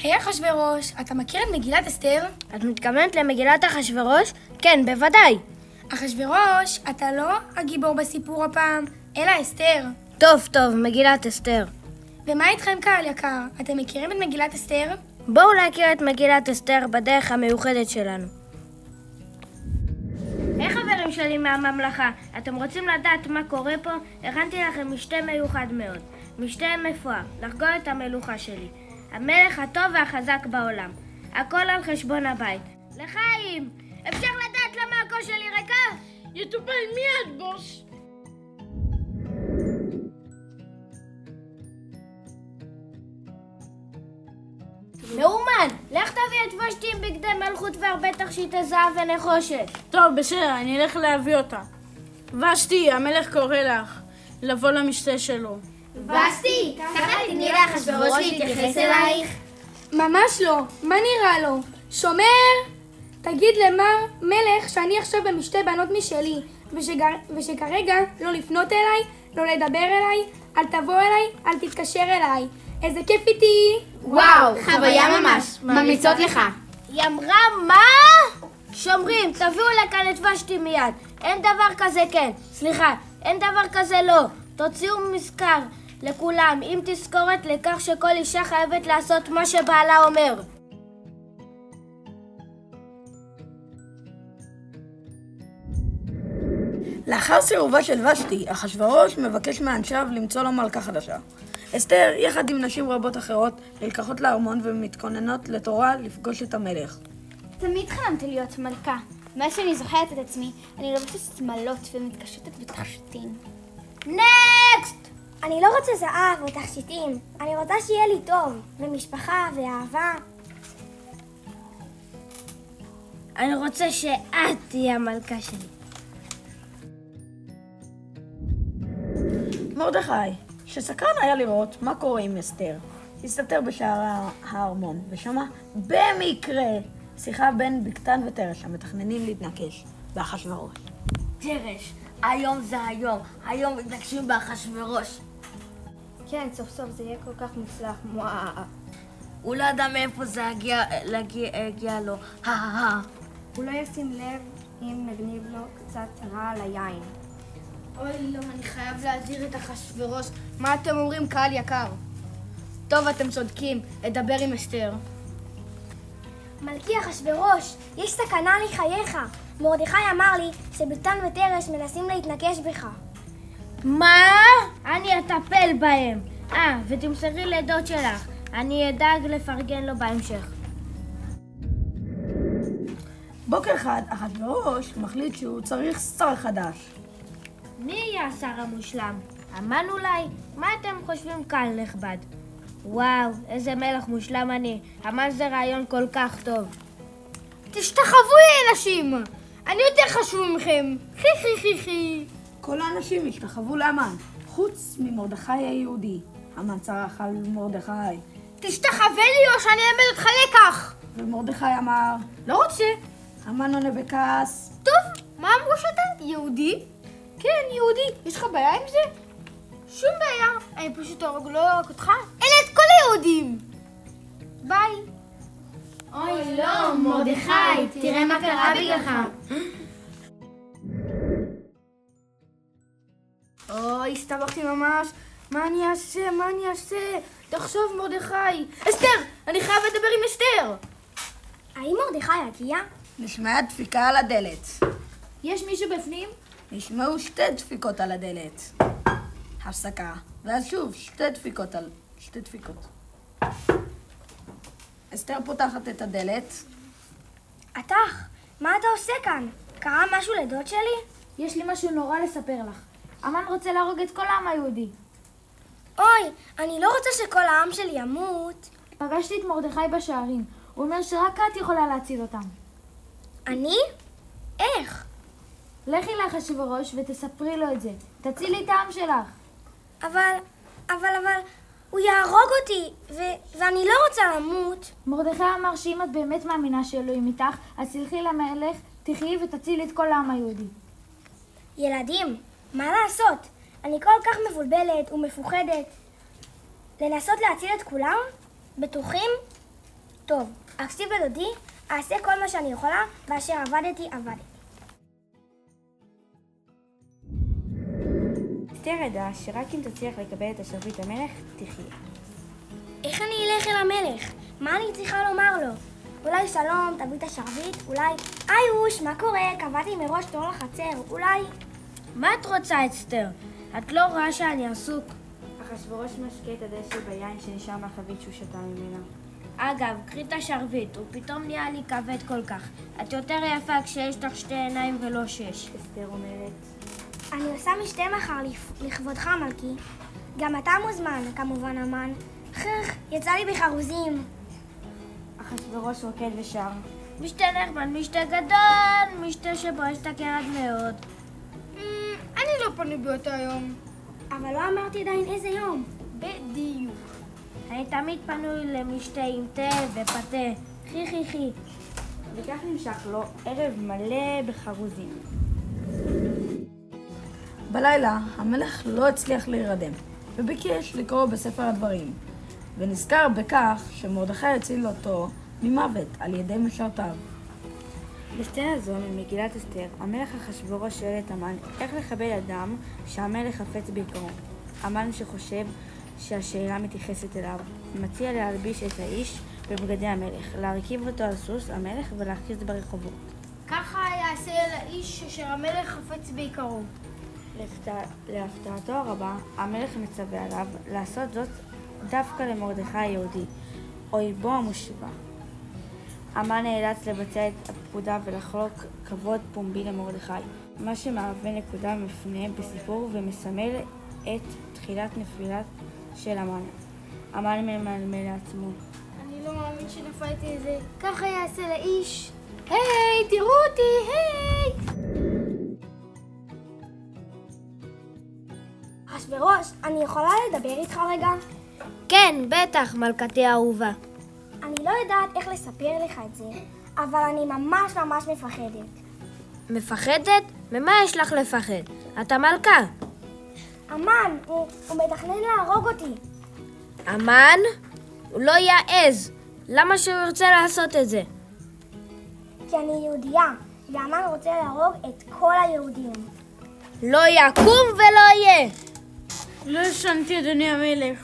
היי אחשוורוש, אתה מכיר את מגילת אסתר? את מתכוונת למגילת אחשוורוש? כן, בוודאי. אחשוורוש, אתה לא הגיבור בסיפור הפעם, אלא אסתר. טוב, מגילת אסתר. ומה איתכם קהל יקר? אתם מכירים את מגילת אסתר? בואו להכיר את מגילת אסתר בדרך המיוחדת שלנו. היי חברים שלי מהממלכה, אתם רוצים לדעת מה קורה פה? הכנתי לכם משתה מיוחד מאוד. משתה מפואר, לחגוג את המלוכה שלי. המלך הטוב והחזק בעולם. הכל על חשבון הבית. לחיים! אפשר לדעת למה הכוס שלי ריקה? יטופל מיד, בוס. מאומן, לך תביא את ושתי עם בגדי מלכות והרבה תכשיטי זהב ונחושת. טוב, בסדר, אני אלך להביא אותה. ושתי, המלך קורא לך לבוא למשתה שלו. ושתי, ככה תתני לאחשוורוש להתייחס אלייך? ממש לא, מה נראה לו? שומר! תגיד למר מלך שאני עכשיו במשתה בנות משלי, ושכרגע לא לפנות אליי, לא לדבר אליי, אל תבוא אליי, אל תתקשר אליי. איזה כיף איתי! וואו, חוויה ממש, ממליצות לך. היא אמרה מה? שומרים, תביאו לכאן את ושתי מיד. אין דבר כזה כן, סליחה, אין דבר כזה לא. תוציאו מזכר לכולם עם תזכורת לכך שכל אישה חייבת לעשות מה שבעלה אומר. לאחר סירובה של ושתי, אחשוורוש מבקש מאנשיו למצוא לו מלכה חדשה. אסתר, יחד עם נשים רבות אחרות, נלקחות לארמון ומתכוננות לתורה לפגוש את המלך. תמיד חלמתי להיות מלכה. מאז שאני זוכרת את עצמי, אני לובשת שמלות ומתקשטת בתכשיטים. נקסט! אני לא רוצה זהב או תכשיטים, אני רוצה שיהיה לי טוב, ומשפחה ואהבה. אני רוצה שאת תהיה המלכה שלי. מרדכי, שסקרן היה לראות מה קורה עם אסתר, הסתתר בשער הארמון, ושמע במקרה שיחה בין בקתן ותרש המתכננים להתנקש באחשוורוש. תרש, היום זה היום מתנקשים באחשוורוש. כן, סוף סוף זה יהיה כל כך מוצלח. הוא לא ידע מאיפה זה הגיע לו. הוא לא ישים לב אם נגניב לו קצת רע על היין. אוי לא, אני חייב להזהיר את אחשוורוש. מה אתם אומרים קהל יקר? טוב, אתם צודקים, אדבר עם אסתר. מלכי אחשוורוש, יש סכנה לחייך. מרדכי אמר לי שבקתן ותרש מנסים להתנקש בך. מה? אני אטפל בהם. ותמסרי לדוד שלך. אני אדאג לפרגן לו בהמשך. בוקר אחד, אחשוורוש מחליט שהוא צריך שר חדש. מי יהיה השר המושלם? המן אולי? מה אתם חושבים קהל נכבד? וואו, איזה מלך מושלם אני. המן זה רעיון כל כך טוב. תשתחוו לי אנשים! אני יותר חשוב מכם. חי. כל האנשים השתחוו לאמן, חוץ ממרדכי היהודי. המן צרח על מרדכי. תשתחווה לי או שאני אלמד אותך לקח! ומרדכי אמר, לא רוצה. המן עונה בכעס. טוב, מה אמרו שאתה? יהודי? כן, יהודי. יש לך בעיה עם זה? שום בעיה. אני פשוט הורג לא רק אותך, אלא את כל היהודים. ביי. אוי לא, מרדכי, תראה מה קרה בגללך. אוי, הסתבכתי ממש. מה אני אעשה? תחשוב מרדכי. אסתר! אני חייב לדבר עם אסתר! האם מרדכי יגיע? נשמעה דפיקה על הדלת. יש מישהו בפנים? נשמעו שתי דפיקות על הדלת. הפסקה, ואז שוב שתי דפיקות. אסתר פותחת את הדלת. אתך, מה אתה עושה כאן? קרה משהו לדוד שלי? יש לי משהו נורא לספר לך. המן רוצה להרוג את כל העם היהודי. אוי, אני לא רוצה שכל העם שלי ימות. פגשתי את מרדכי בשערים. הוא אומר שרק את יכולה להציל אותם. אני? איך? לכי לאחשוורוש ותספרי לו את זה. תצילי את העם שלך. אבל, הוא יהרוג אותי, ואני לא רוצה למות. מרדכי אמר שאם את באמת מאמינה שאלוהים איתך, אז תלכי למלך, תחיי ותצילי את כל העם היהודי. ילדים, מה לעשות? אני כל כך מבולבלת ומפוחדת. לנסות להציל את כולם? בטוחים? טוב, אקשיב לדודי, אעשה כל מה שאני יכולה, ואשר עבדתי. אסתר ידעה שרק אם תצליח לקבל את השרביט המלך, תחיה. איך אני אלך אל המלך? מה אני צריכה לומר לו? אולי שלום, תביא את השרביט, אולי... איוש, מה קורה? קבעתי מראש תור לחצר, אולי... מה את רוצה, אסתר? את לא רואה שאני עסוק? אחשוורוש משקה את הדשא ביין שנשאר מהחבית שהוא שתה ממנה. אגב, קחי את השרביט, הוא פתאום נהיה לי כבד כל כך. את יותר יפה כשיש לך 2 עיניים ולא 6, אסתר אומרת. אני עושה משתה מחר לכבודך, מלכי. גם אתה מוזמן, כמובן המן. יצא לי בחרוזים. אחשוורוש רוקד ושר. משתה נחמד, משתה גדול, משתה שבו יש את הקרד מאוד. אני לא פנוי באותו יום. אבל לא אמרתי עדיין איזה יום. בדיוק. אני תמיד פנוי למשתה עם תה ופתה. חי. וכך נמשך לו ערב מלא בחרוזים. בלילה המלך לא הצליח להירדם, וביקש לקרוא בספר הדברים, ונזכר בכך שמרדכי הציל אותו ממוות על ידי משרתיו. בסצנה הזו ממגילת אסתר, המלך אחשוורוש שואל את המן איך לכבד אדם שהמלך חפץ ביקרו. המן שחושב שהשאלה מתייחסת אליו, מציע להלביש את האיש בבגדי המלך, להרכיב אותו על סוס המלך ולהכריז ברחובות. ככה יעשה לאיש אשר המלך חפץ ביקרו. להפתעתו הרבה, המלך מצווה עליו לעשות זאת דווקא למרדכי היהודי, אויבו המושבע. המן נאלץ לבצע את הפקודה ולחלוק כבוד פומבי למרדכי, מה שמהווה נקודה מפנה בסיפור ומסמל את תחילת נפילת של המן. המן ממלמל לעצמו. אני לא מאמין שנפלתי את זה. ככה יעשה לאיש. היי, תראו אותי, היי! אחשוורוש, אני יכולה לדבר איתך רגע? כן, בטח, מלכתי האהובה. אני לא יודעת איך לספר לך את זה, אבל אני ממש מפחדת. מפחדת? ממה יש לך לפחד? אתה מלכה. המן, הוא מתכנן להרוג אותי. המן? הוא לא יעז. למה שהוא ירצה לעשות את זה? כי אני יהודייה, והמן רוצה להרוג את כל היהודים. לא יקום ולא יהיה. לא ישנתי, אדוני המלך.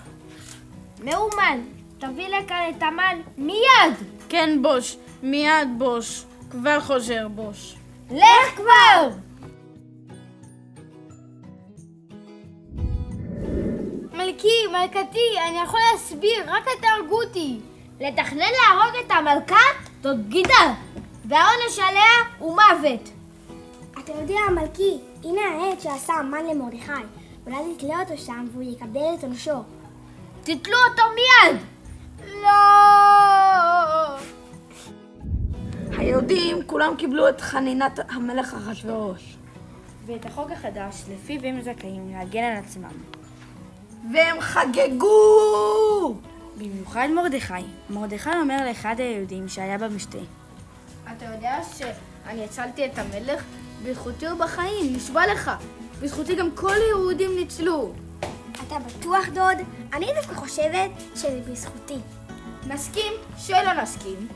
מאומן, תביא לכאן את המן מיד. כן, בוש, מיד בוש. כבר חוזר בוש. לך כבר! מלכתי, אני יכול להסביר, רק אל תהרגו אותי. לתכנן להרוג את המלכה זאת בגידה, והעונש עליה הוא מוות. אתה יודע, מלכי, הנה העד שעשה המן למרדכי. אולי תתלה אותו שם והוא יקבל את עונשו. תתלו אותו מיד! לא! היהודים כולם קיבלו את חנינת המלך אחשוורוש. ואת החוק החדש, לפיו הם זכאים להגן על עצמם. והם חגגו! במיוחד מרדכי. מרדכי אומר לאחד היהודים שהיה במשתה. אתה יודע שאני הצלתי את המלך? בזכותי הוא בחיים, נשבע לך. בזכותי גם כל היהודים ניצלו. אתה בטוח, דוד? אני דווקא חושבת שזה בזכותי. נסכים שלא נסכים.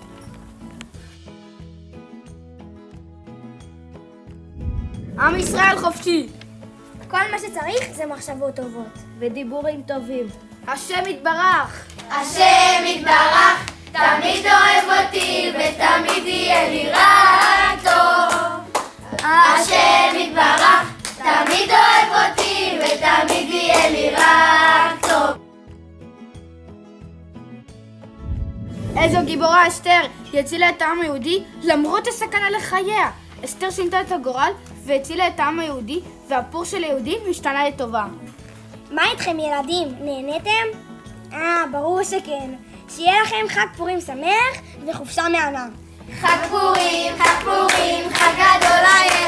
עם ישראל חופשי. כל מה שצריך זה מחשבות טובות. ודיבורים טובים. השם יתברך. השם יתברך, תמיד אוהב אותי ותמיד יהיה לי רק טוב. השם יתברך, תמיד אוהב אותי ותמיד יהיה לי רק טוב. איזו גיבורה אסתר, היא הצילה את העם היהודי למרות הסכנה לחייה. אסתר שינתה את הגורל והצילה את העם היהודי, והפור של היהודים משתנה לטובה. מה איתכם ילדים? נהניתם? ברור שכן. שיהיה לכם חג פורים שמח וחופשה מהנה. חג פורים, חג גדול היה.